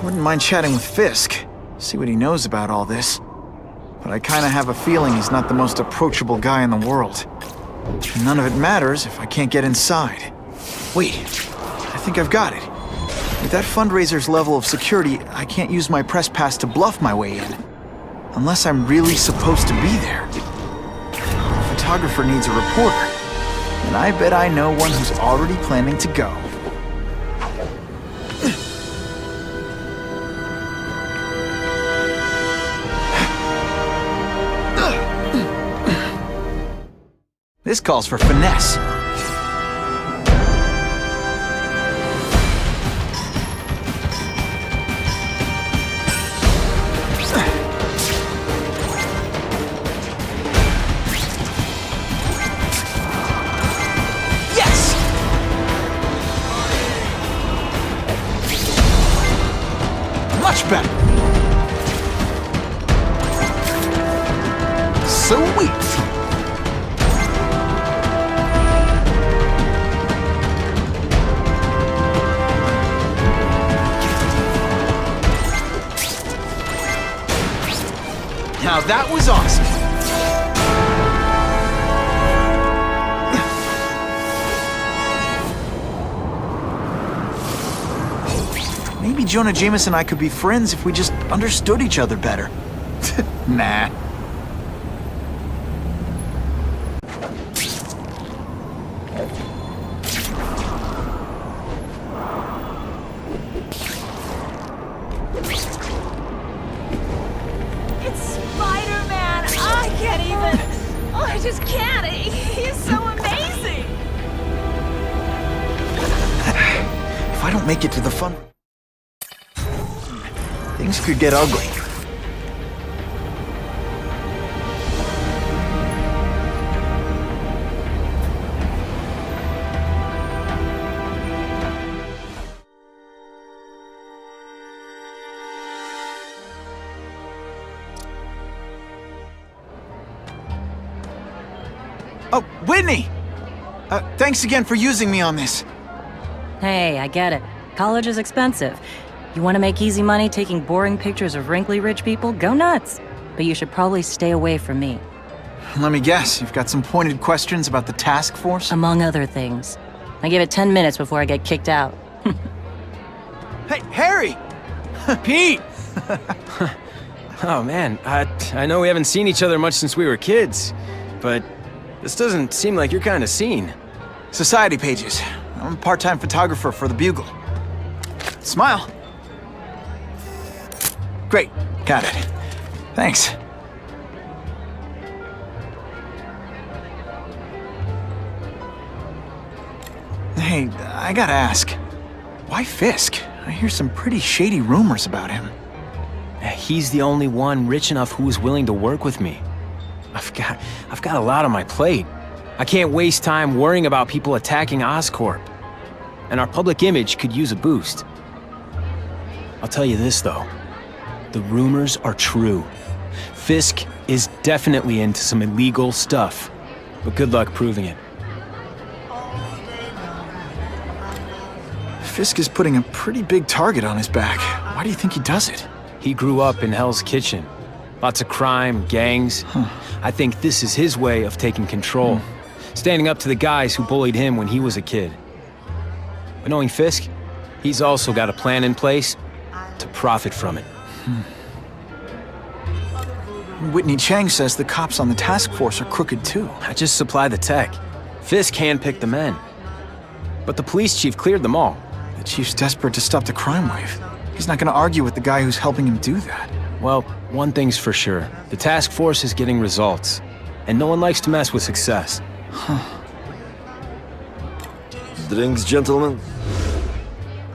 Wouldn't mind chatting with Fisk, see what he knows about all this. But I kinda have a feeling he's not the most approachable guy in the world. And none of it matters if I can't get inside. Wait, I think I've got it. With that fundraiser's level of security, I can't use my press pass to bluff my way in. Unless I'm really supposed to be there. The photographer needs a reporter, and I bet I know one who's already planning to go. This calls for finesse. Yes! Much better. Sweet. Now that was awesome. Maybe Jonah Jameson and I could be friends if we just understood each other better. Nah. I just can't. He's so amazing. If I don't make it to the fun, things could get ugly. Oh, Whitney! Thanks again for using me on this. Hey, I get it. College is expensive. You want to make easy money taking boring pictures of wrinkly rich people? Go nuts. But you should probably stay away from me. Let me guess, you've got some pointed questions about the task force? Among other things. I give it 10 minutes before I get kicked out. Hey, Harry! Pete! Oh man, I know we haven't seen each other much since we were kids, but this doesn't seem like your kind of scene. Society pages. I'm a part-time photographer for the Bugle. Smile. Great, got it. Thanks. Hey, I gotta ask, why Fisk? I hear some pretty shady rumors about him. He's the only one rich enough who is willing to work with me. I've got a lot on my plate. I can't waste time worrying about people attacking Oscorp. And our public image could use a boost. I'll tell you this, though. The rumors are true. Fisk is definitely into some illegal stuff. But good luck proving it. Fisk is putting a pretty big target on his back. Why do you think he does it? He grew up in Hell's Kitchen. Lots of crime, gangs. I think this is his way of taking control. Standing up to the guys who bullied him when he was a kid. But knowing Fisk, he's also got a plan in place to profit from it. Whitney Chang says the cops on the task force are crooked too. I just supply the tech. Fisk handpicked the men. But the police chief cleared them all. The chief's desperate to stop the crime wave. He's not gonna argue with the guy who's helping him do that. Well, one thing's for sure. The task force is getting results. And no one likes to mess with success. Drinks, gentlemen?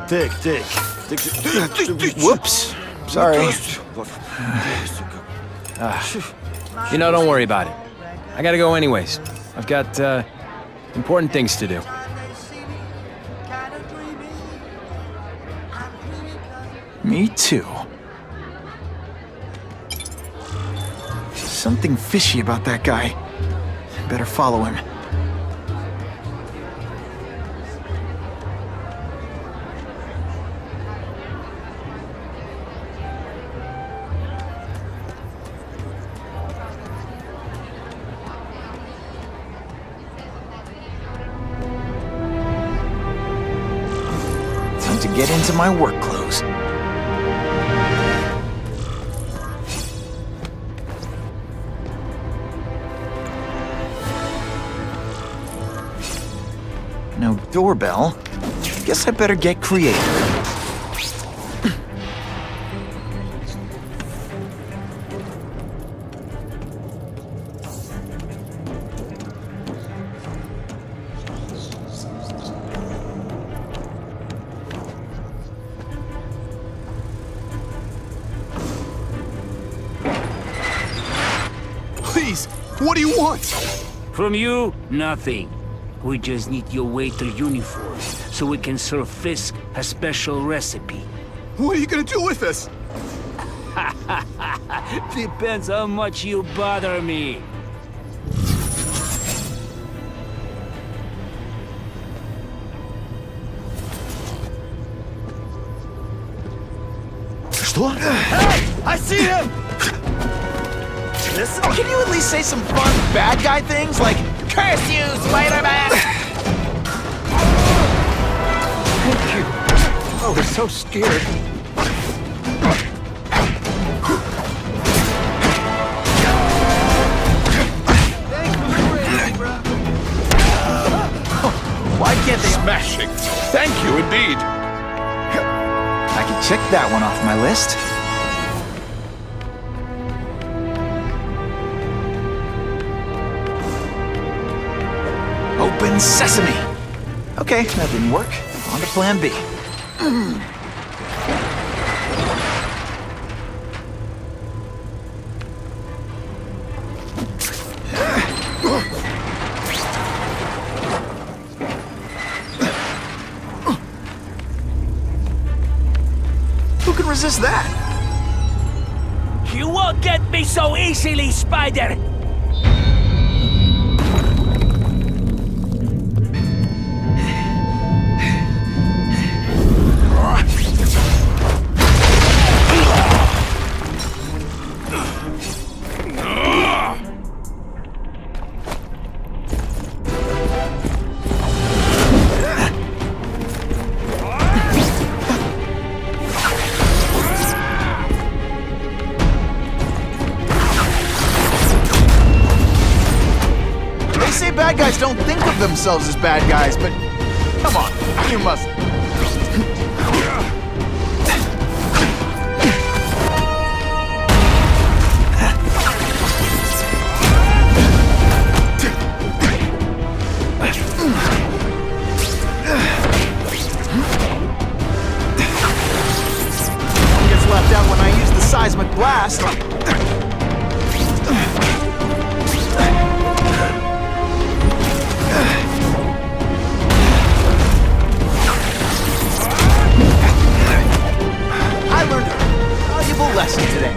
Take. Whoops. Sorry. You know, don't worry about it. I gotta go anyways. I've got, important things to do. Me too. Something fishy about that guy. Better follow him. get into my work clothes. No doorbell. Guess I better get creative. Please, what do you want? From you, nothing. We just need your waiter uniform, so we can serve Fisk a special recipe. What are you gonna do with us? Depends how much you bother me. Hey! I see him! Listen, can you at least say some fun bad guy things like, "Curse you, Spider-Man"? Thank you. I was so scared. Why can't they... Smashing. Thank you indeed. I can check that one off my list. Open sesame! Okay, that didn't work. On to plan B. Who can resist that? You won't get me so easily, Spider! Bad guys don't think of themselves as bad guys, but come on, you must. Gets left out when I use the seismic blast. I learned a valuable lesson today.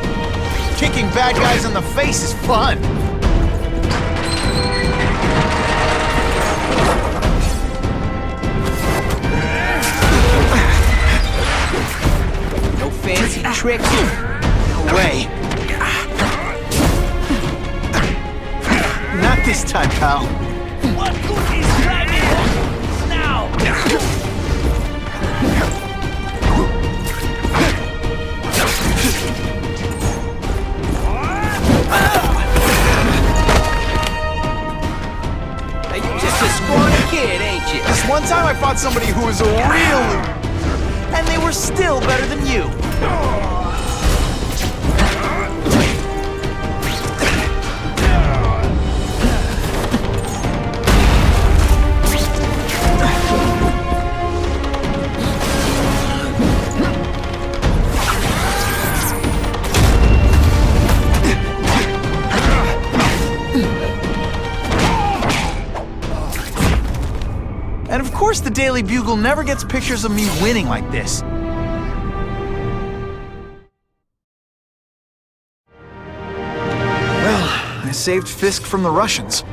Kicking bad guys in the face is fun. No fancy tricks. No way. Not this time, pal. What good is driving now? Hey, you're just a scrawny kid, ain't you? This one time I fought somebody who was a real loser, and they were still better than you. And of course the Daily Bugle never gets pictures of me winning like this. Well, I saved Fisk from the Russians.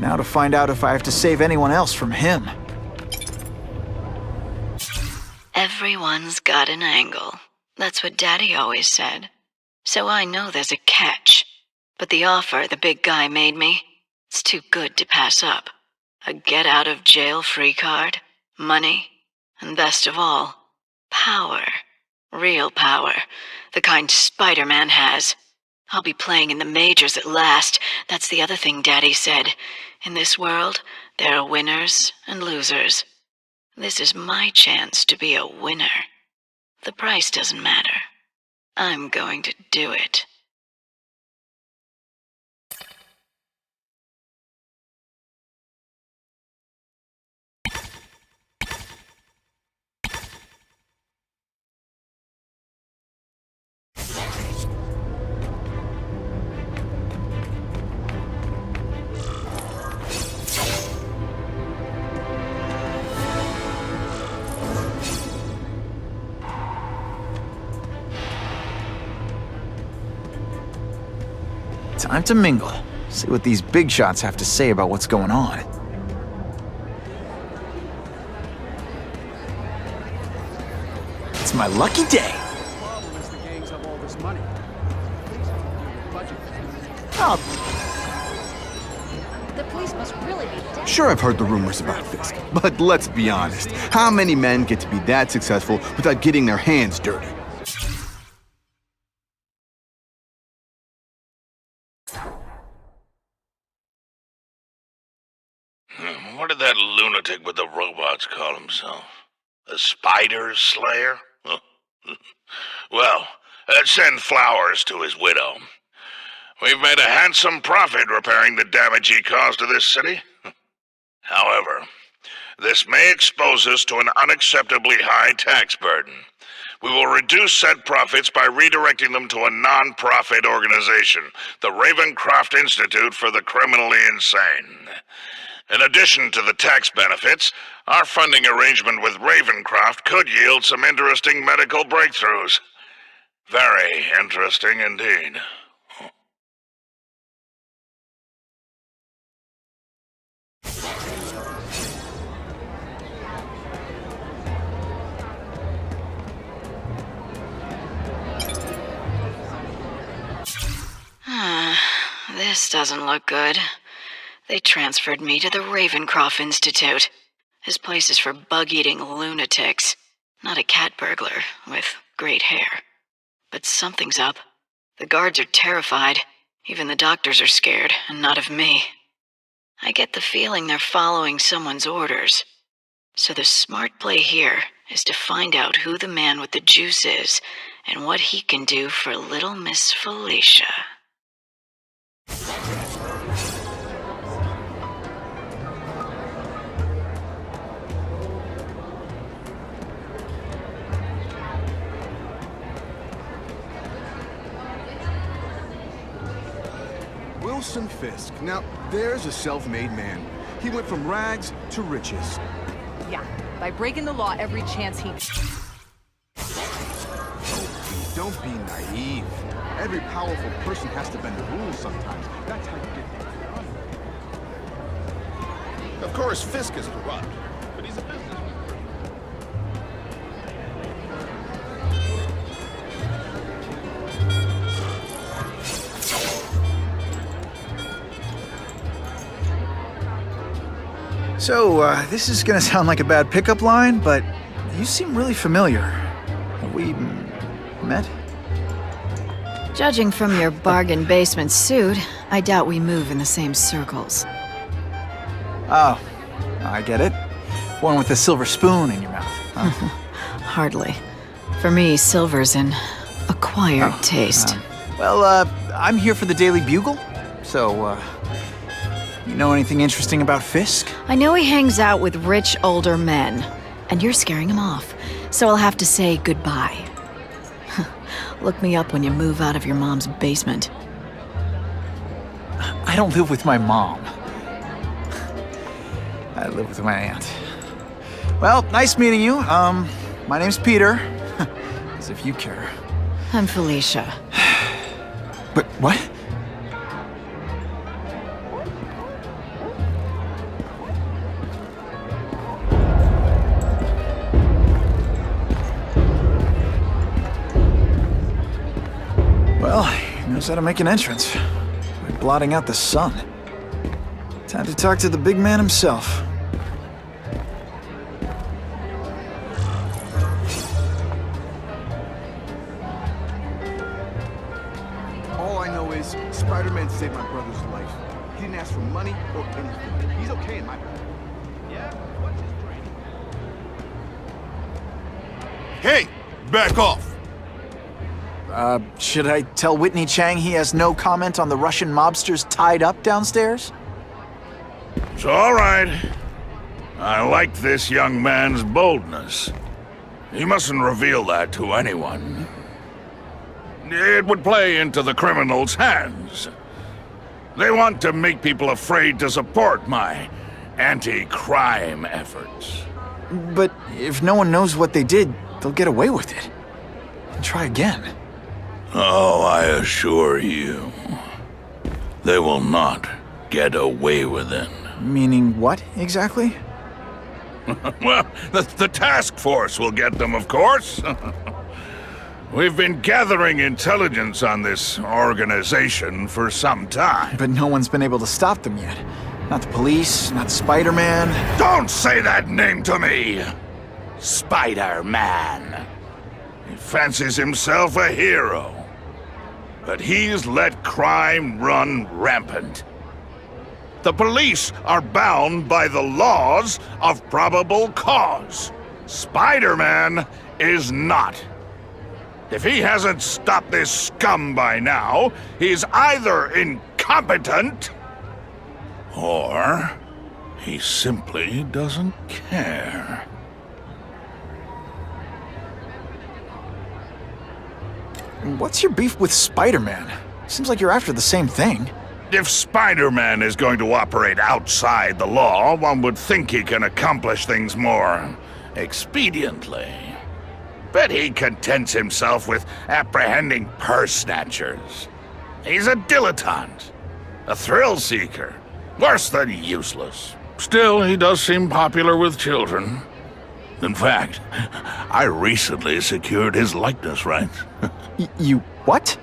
Now to find out if I have to save anyone else from him. Everyone's got an angle. That's what Daddy always said. So I know there's a catch. But the offer the big guy made me, it's too good to pass up. A get-out-of-jail-free card, money, and best of all, power. Real power. The kind Spider-Man has. I'll be playing in the majors at last. That's the other thing Daddy said. In this world, there are winners and losers. This is my chance to be a winner. The price doesn't matter. I'm going to do it. Time to mingle. See what these big shots have to say about what's going on. It's my lucky day. Oh. The police must really be dead. Sure, I've heard the rumors about Fisk, but let's be honest. How many men get to be that successful without getting their hands dirty? What did that lunatic with the robots call himself? A spider slayer? Well, send flowers to his widow. We've made a handsome profit repairing the damage he caused to this city. However, this may expose us to an unacceptably high tax burden. We will reduce said profits by redirecting them to a non-profit organization, the Ravencroft Institute for the Criminally Insane. In addition to the tax benefits, our funding arrangement with Ravencroft could yield some interesting medical breakthroughs. Very interesting indeed. This doesn't look good. They transferred me to the Ravencroft Institute. This place is for bug-eating lunatics, not a cat burglar with great hair. But something's up. The guards are terrified. Even the doctors are scared, and not of me. I get the feeling they're following someone's orders. So the smart play here is to find out who the man with the juice is, and what he can do for little Miss Felicia. Wilson Fisk. Now, there's a self-made man. He went from rags to riches. Yeah, by breaking the law every chance he... Don't be naive. Every powerful person has to bend the rules sometimes. That's how you get things done. Of course, Fisk is corrupt, but he's a businessman. So, this is gonna sound like a bad pickup line, but you seem really familiar. Have we met? Judging from your bargain basement suit, I doubt we move in the same circles. Oh, I get it. One with a silver spoon in your mouth. Huh? Hardly. For me, silver's an acquired taste. I'm here for the Daily Bugle, so, you know anything interesting about Fisk? I know he hangs out with rich older men, and you're scaring him off, so I'll have to say goodbye. Look me up when you move out of your mom's basement. I don't live with my mom. I live with my aunt. Well, nice meeting you. My name's Peter. As if you care. I'm Felicia. But what? Well, he knows how to make an entrance by blotting out the sun. Time to talk to the big man himself. saved my brother's life. He didn't ask for money or anything. He's okay in my book. Yeah? What's his training? Hey! Back off! Should I tell Whitney Chang he has no comment on the Russian mobsters tied up downstairs? It's all right. I like this young man's boldness. He mustn't reveal that to anyone. It would play into the criminals' hands. They want to make people afraid to support my anti-crime efforts. But if no one knows what they did, they'll get away with it. And try again. Oh, I assure you, they will not get away with it. Meaning what, exactly? Well, the task force will get them, of course. We've been gathering intelligence on this organization for some time. But no one's been able to stop them yet. Not the police, not Spider-Man. Don't say that name to me! Spider-Man. He fancies himself a hero. But he's let crime run rampant. The police are bound by the laws of probable cause. Spider-Man is not. If he hasn't stopped this scum by now, he's either incompetent, or he simply doesn't care. What's your beef with Spider-Man? Seems like you're after the same thing. If Spider-Man is going to operate outside the law, one would think he can accomplish things more expediently. But he contents himself with apprehending purse snatchers. He's a dilettante, a thrill seeker, worse than useless. Still, he does seem popular with children. In fact, I recently secured his likeness rights. You what?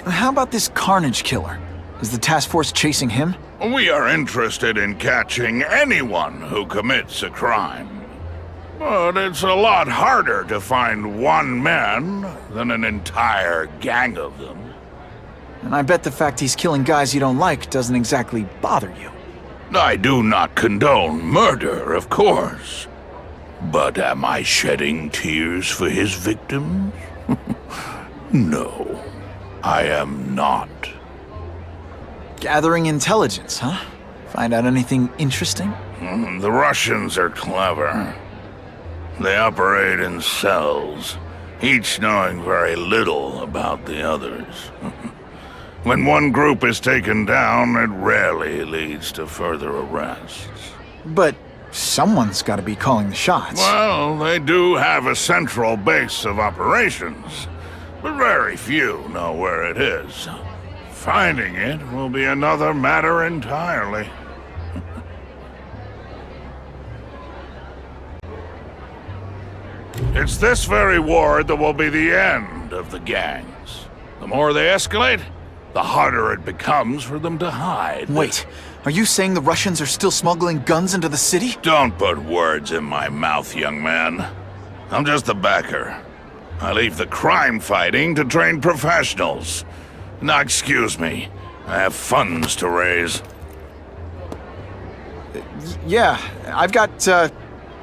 How about this Carnage killer? Is the task force chasing him? We are interested in catching anyone who commits a crime. But it's a lot harder to find one man than an entire gang of them. And I bet the fact he's killing guys you don't like doesn't exactly bother you. I do not condone murder, of course. But am I shedding tears for his victims? No, I am not. Gathering intelligence, huh? Find out anything interesting? The Russians are clever. They operate in cells, each knowing very little about the others. When one group is taken down, it rarely leads to further arrests. But someone's got to be calling the shots. Well, they do have a central base of operations, but very few know where it is. Finding it will be another matter entirely. It's this very ward that will be the end of the gangs. The more they escalate, the harder it becomes for them to hide. Wait, are you saying the Russians are still smuggling guns into the city? Don't put words in my mouth, young man. I'm just a backer. I leave the crime fighting to trained professionals. Now, excuse me. I have funds to raise. Yeah, I've got,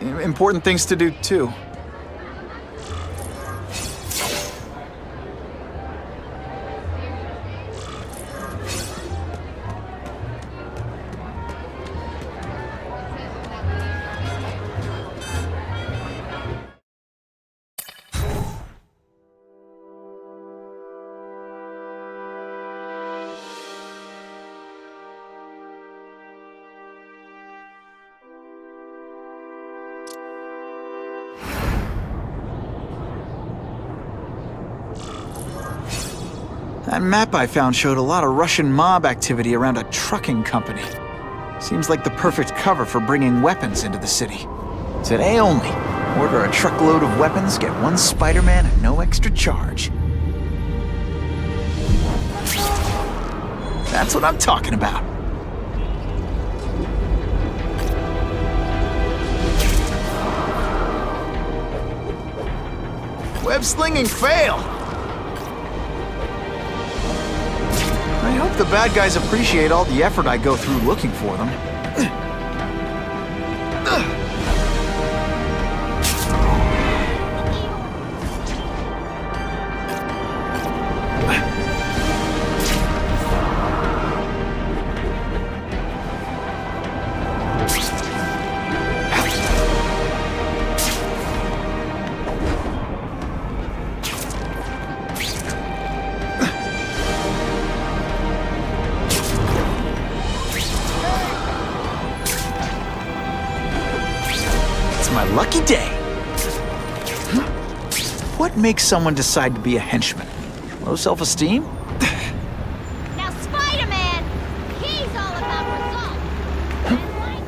important things to do, too. That map I found showed a lot of Russian mob activity around a trucking company. Seems like the perfect cover for bringing weapons into the city. Today only, order a truckload of weapons, get one Spider-Man at no extra charge. That's what I'm talking about. Web slinging fail! I hope the bad guys appreciate all the effort I go through looking for them. My lucky day. What makes someone decide to be a henchman? Low self-esteem? Now, Spider-Man, he's all about results. And like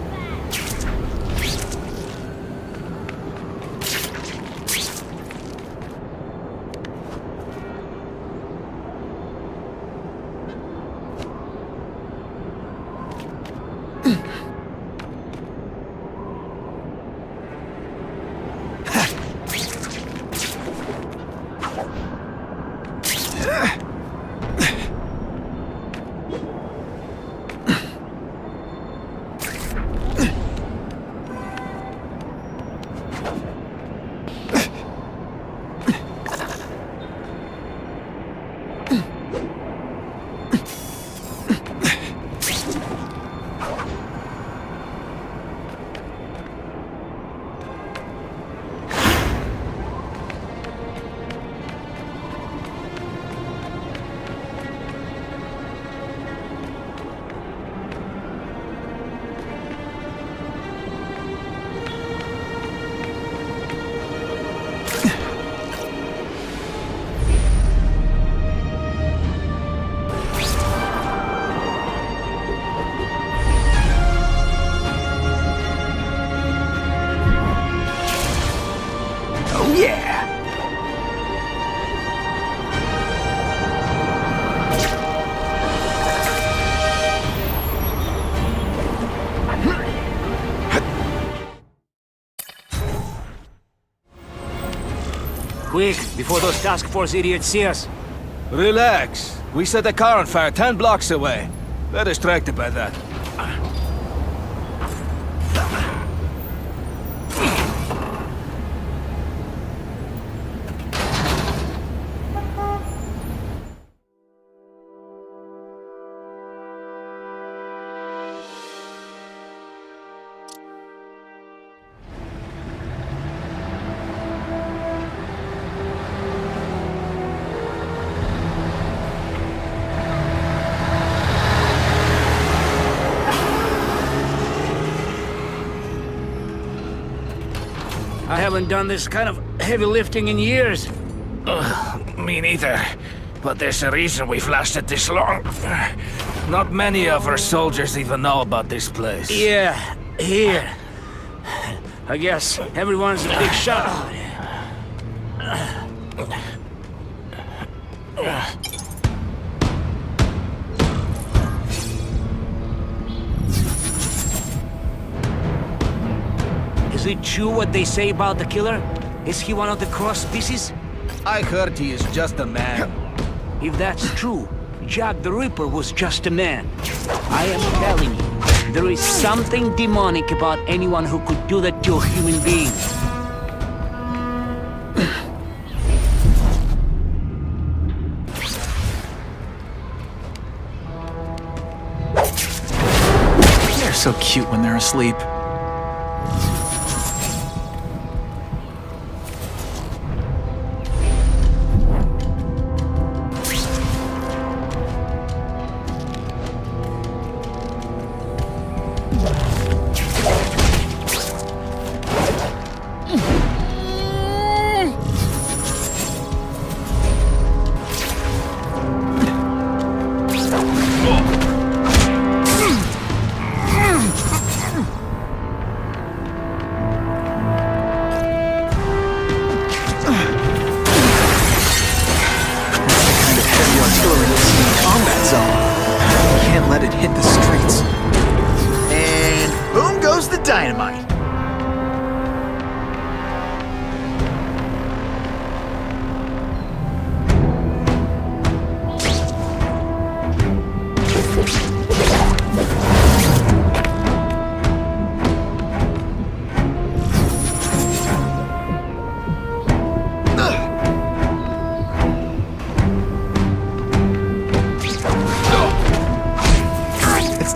Quick, before those task force idiots see us. Relax. We set a car on fire 10 blocks away. They're distracted by that. I haven't done this kind of heavy lifting in years. Me neither. But there's a reason we've lasted this long. Not many of our soldiers even know about this place. Yeah, here. I guess everyone's a big shot. Is it true what they say about the killer? Is he one of the cross species? I heard he is just a man. If that's true, Jack the Ripper was just a man. I am telling you, there is something demonic about anyone who could do that to a human being. They're so cute when they're asleep.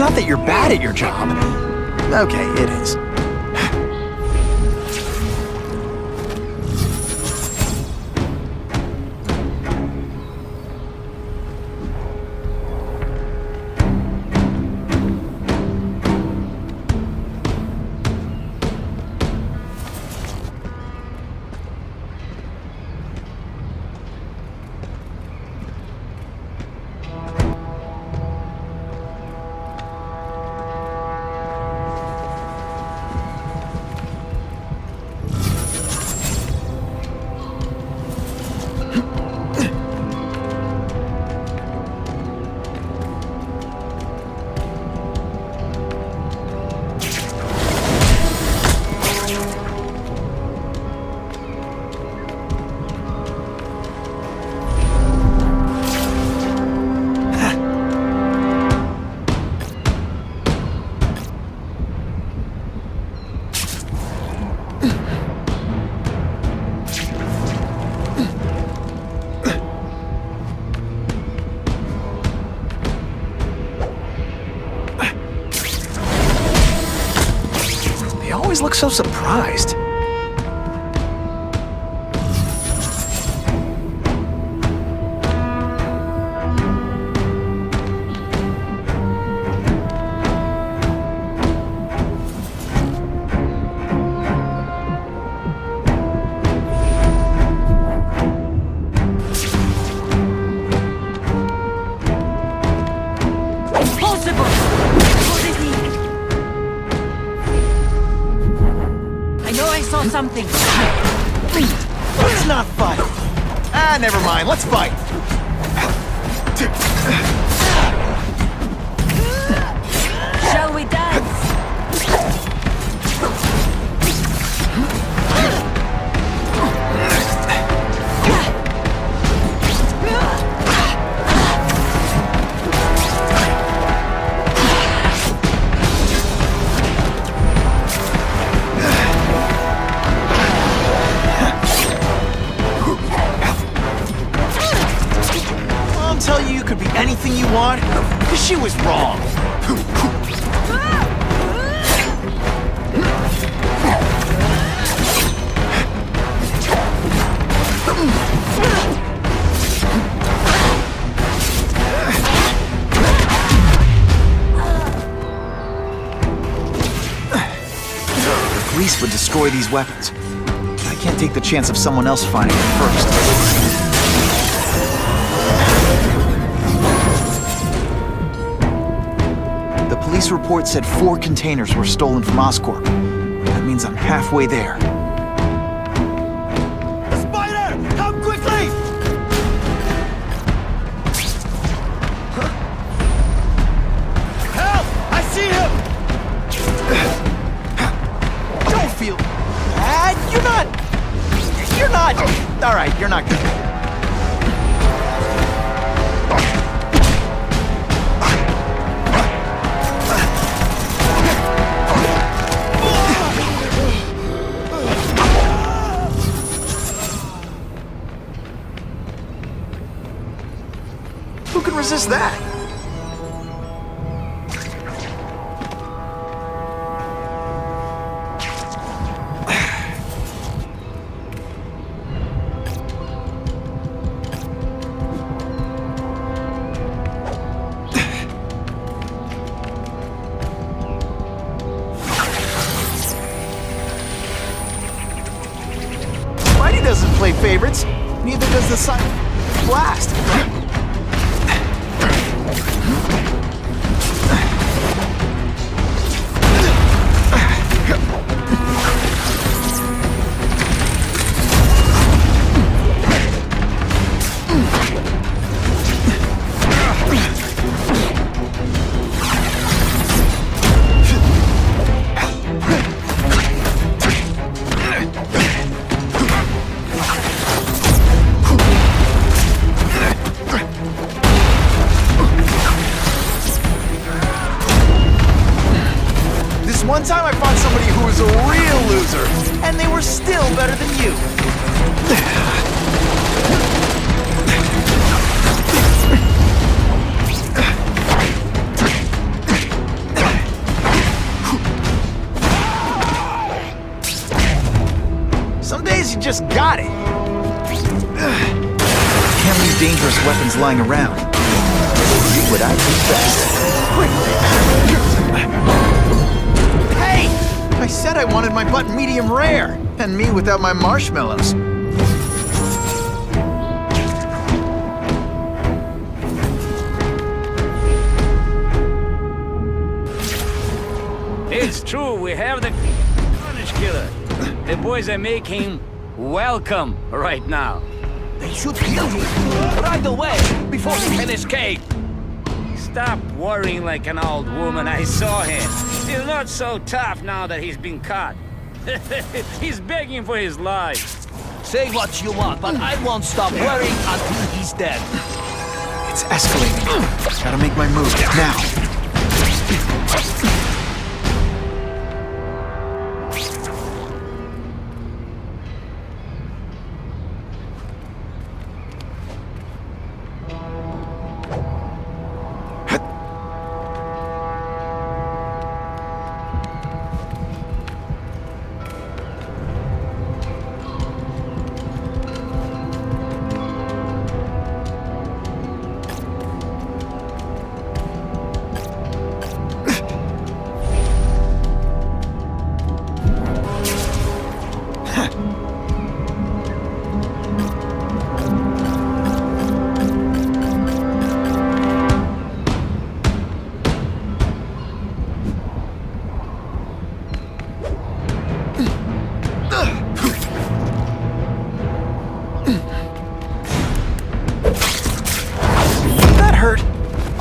It's not that you're bad at your job. Okay, it is. Always look so surprised. Something. Let's not fight. Ah, never mind. Let's fight. Shall we dance? You could be anything you want, because she was wrong. The police would destroy these weapons. I can't take the chance of someone else finding them first. Police report said 4 containers were stolen from Oscorp. That means I'm halfway there. Spider! Come quickly! Help! I see him! Don't feel bad. You're not. All right, you're not good. Who can resist that? Spidey doesn't play favorites. Neither does the Silent Blast. One time I fought somebody who was a real loser, and they were still better than you. just got it! Can't leave dangerous weapons lying around. Do what I do best. Hey! I said I wanted my butt medium rare, and me without my marshmallows. It's true, we have the carnage killer. The boys are making welcome right now. They should kill him right away before he can escape. Stop worrying like an old woman. I saw him. He's not so tough now that he's been caught. He's begging for his life. Say what you want, but I won't stop worrying until he's dead. It's escalating. Gotta make my move now.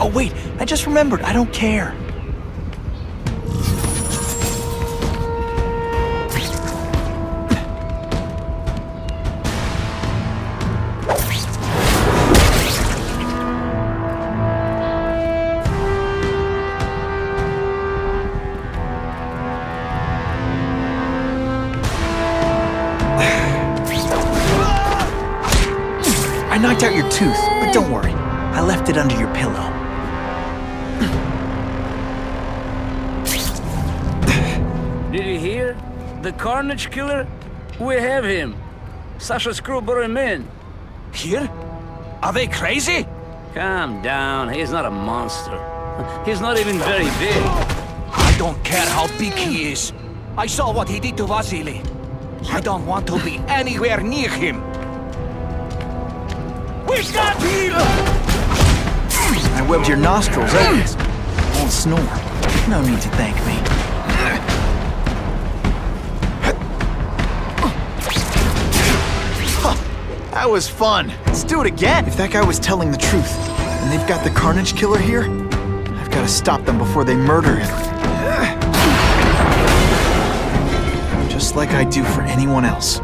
Oh wait, I just remembered, I don't care. I knocked out your tooth, but don't worry. I left it under your pillow. Did you hear? The carnage killer? We have him. Sasha Screw brought him in. Here? Are they crazy? Calm down. He's not a monster. He's not even very big. I don't care how big he is. I saw what he did to Vasily. I don't want to be anywhere near him. We've got him! I webbed your nostrils open. Won't snore. No need to thank me. That was fun. Let's do it again. If that guy was telling the truth, and they've got the carnage killer here, I've got to stop them before they murder him. Just like I do for anyone else.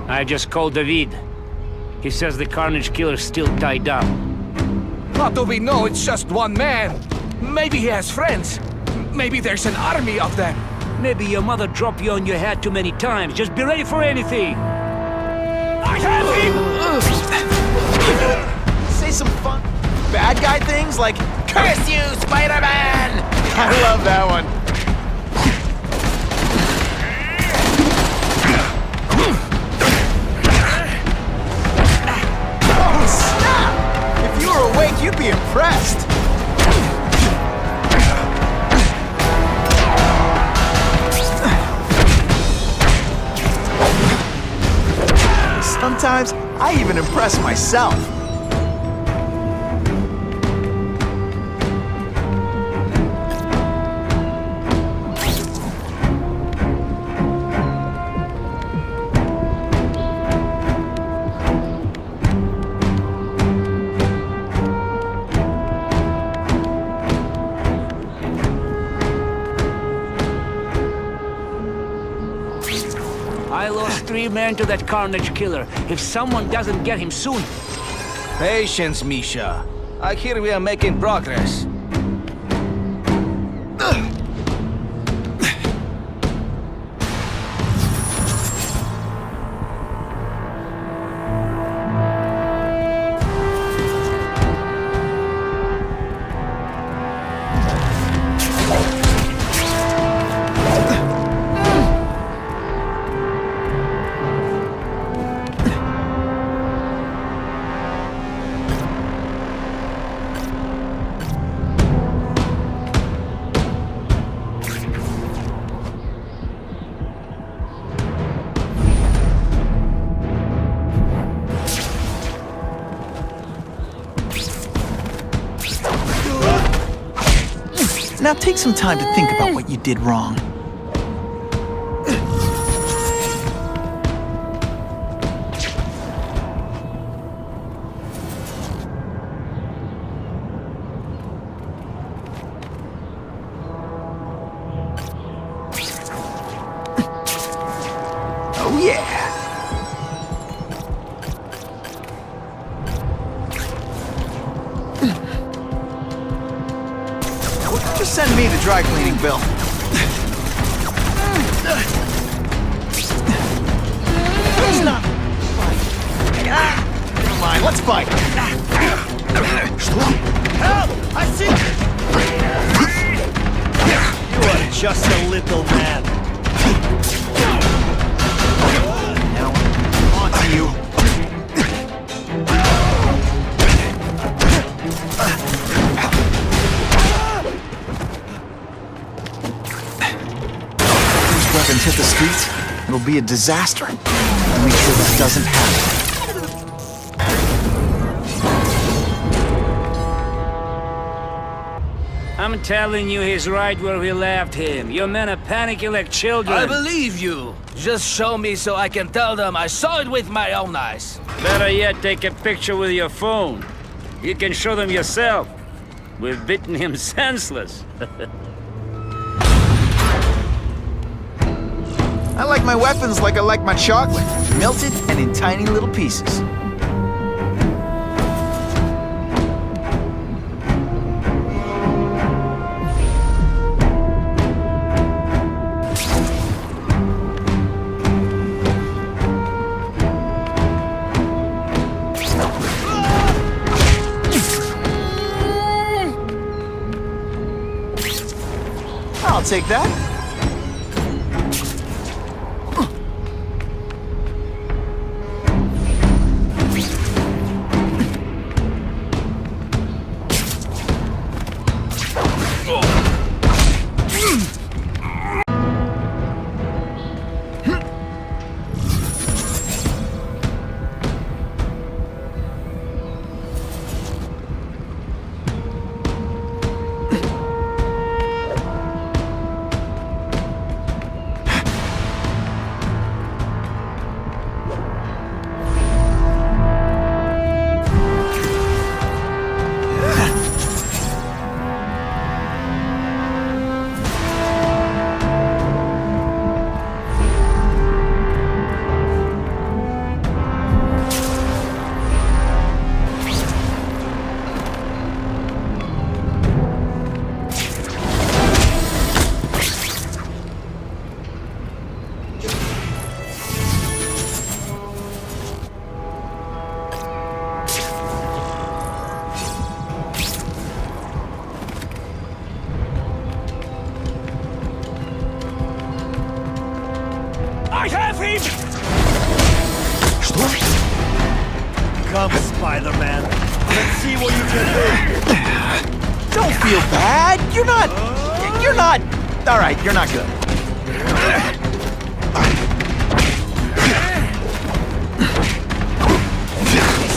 I just called David. He says the carnage killer's still tied up. How do we know it's just one man? Maybe he has friends. Maybe there's an army of them. Maybe your mother dropped you on your head too many times. Just be ready for anything. I have him! Say some fun bad guy things like, "Curse you, Spider-Man!" I love that one. Oh, snap! If you were awake, you'd be impressed. Sometimes, I even impress myself. I lost 3 men to that carnage killer. If someone doesn't get him soon... Patience, Misha. I hear we are making progress. Now take some time to think about what you did wrong. Oh yeah! Just send me the dry cleaning bill. It's not fight. Never mind, let's fight. Help! I see you are just a little man. Now, on to you. These weapons hit the streets, it'll be a disaster. I'll make sure that doesn't happen. I'm telling you, he's right where we left him. Your men are panicking like children. I believe you. Just show me so I can tell them I saw it with my own eyes. Better yet, take a picture with your phone. You can show them yourself. We've beaten him senseless. I like my weapons like I like my chocolate, melted and in tiny little pieces. I'll take that. I have him! Come, Spider-Man. Let's see what you can do. Don't feel bad. You're not. All right, you're not good.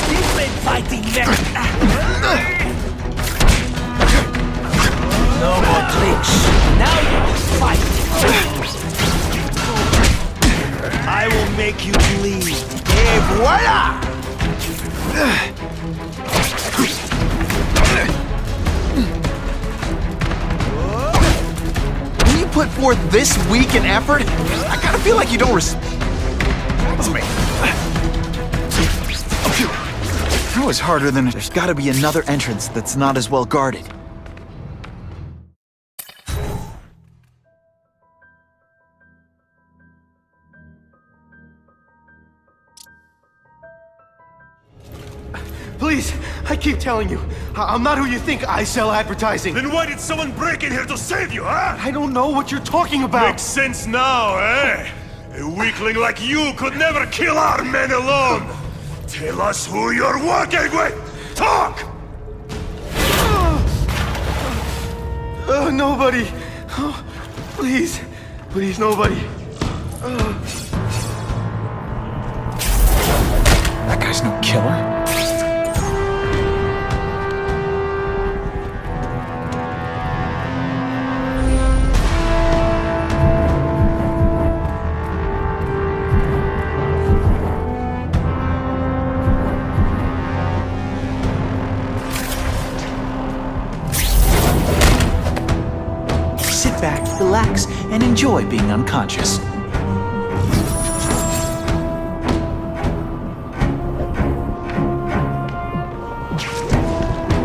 You've been fighting next. No more tricks. Now you fight. I will make you bleed. Et voila! When you put forth this week an effort, I kind of feel like you don't respect me. That was harder than there's got to be another entrance that's not as well guarded. Please, I keep telling you, I'm not who you think. I sell advertising. Then why did someone break in here to save you, huh? I don't know what you're talking about. Makes sense now, eh? A weakling like you could never kill our men alone. Tell us who you're working with. Talk! Nobody. Oh, please, nobody. That guy's no killer. and enjoy being unconscious.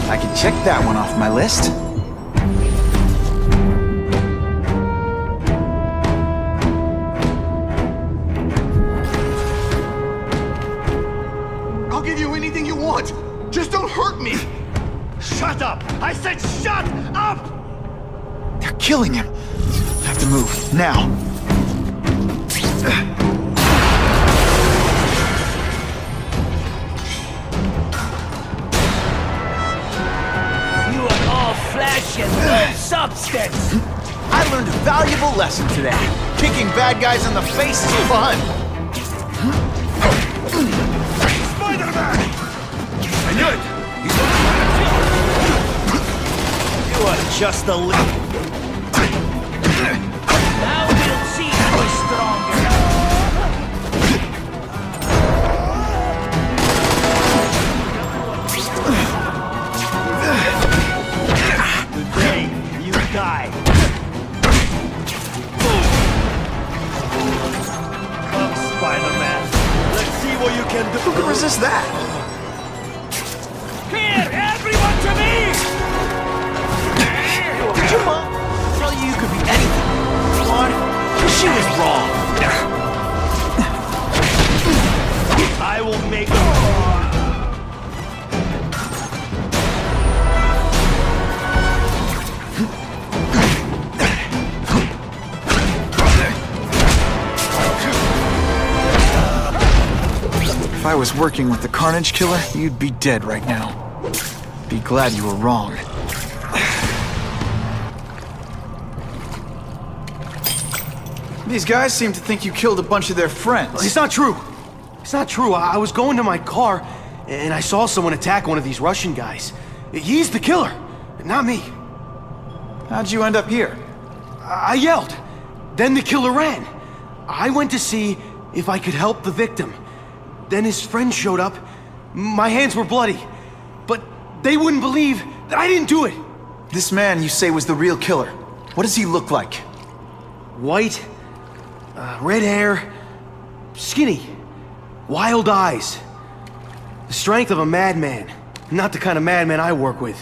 I can check that one off my list. I'll give you anything you want. Just don't hurt me. Shut up! I said shut up! They're killing him. I have to move, now. You are all flesh and no substance! I learned a valuable lesson today. Kicking bad guys in the face is fun. Spider-Man! I knew it! You are just a little... Now we'll see who is stronger. Today, you die. Come, Spider-Man. Let's see what you can do. Who can resist that? Here, everyone to me! Did your mom tell you you could be anything? Claude, she was wrong. I will make... If I was working with the Carnage Killer, you'd be dead right now. Be glad you were wrong. These guys seem to think you killed a bunch of their friends. It's not true. It's not true. I was going to my car, and I saw someone attack one of these Russian guys. He's the killer, not me. How'd you end up here? I yelled. Then the killer ran. I went to see if I could help the victim. Then his friend showed up. My hands were bloody. But they wouldn't believe that I didn't do it. This man you say was the real killer. What does he look like? White, red hair, skinny, wild eyes. The strength of a madman. Not the kind of madman I work with.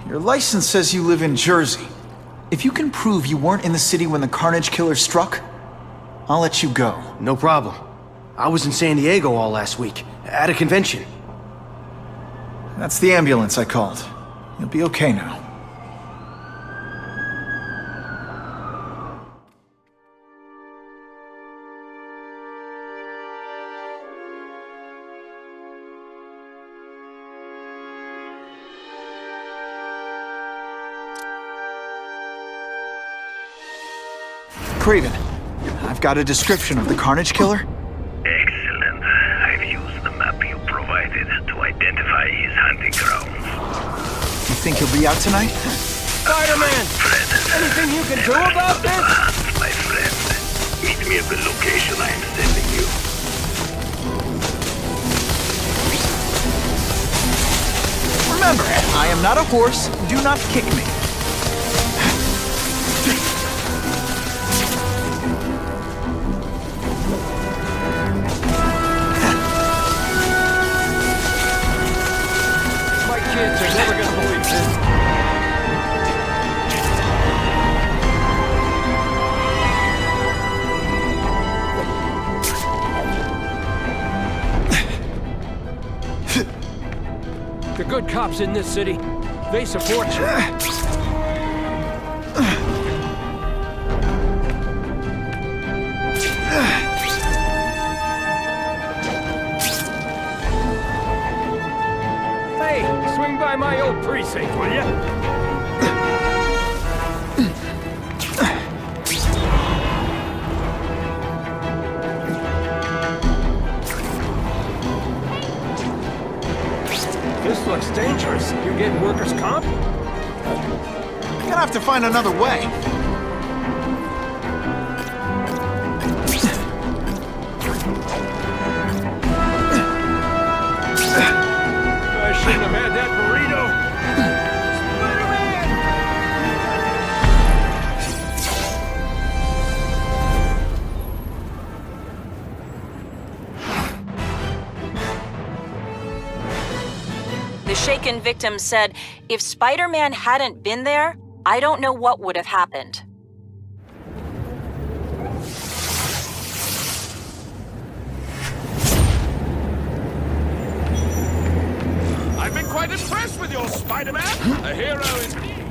Your license says you live in Jersey. If you can prove you weren't in the city when the Carnage Killer struck, I'll let you go. No problem. I was in San Diego all last week, at a convention. That's the ambulance I called. You'll be okay now. Craven, I've got a description of the Carnage Killer. Excellent. I've used the map you provided to identify his hunting grounds. You think he'll be out tonight? Spider-Man! Anything you can do about this? My friend, meet me at the location I am sending you. Remember, I am not a horse. Do not kick me. Kids are never gonna believe this. The good cops in this city, they support you. Swing by my old precinct, will ya? This looks dangerous. You're getting workers' comp? You're gonna have to find another way. I shouldn't have had that burrito. The shaken victim said, if Spider-Man hadn't been there, I don't know what would have happened. I've been quite impressed with your Spider-Man. A hero is me.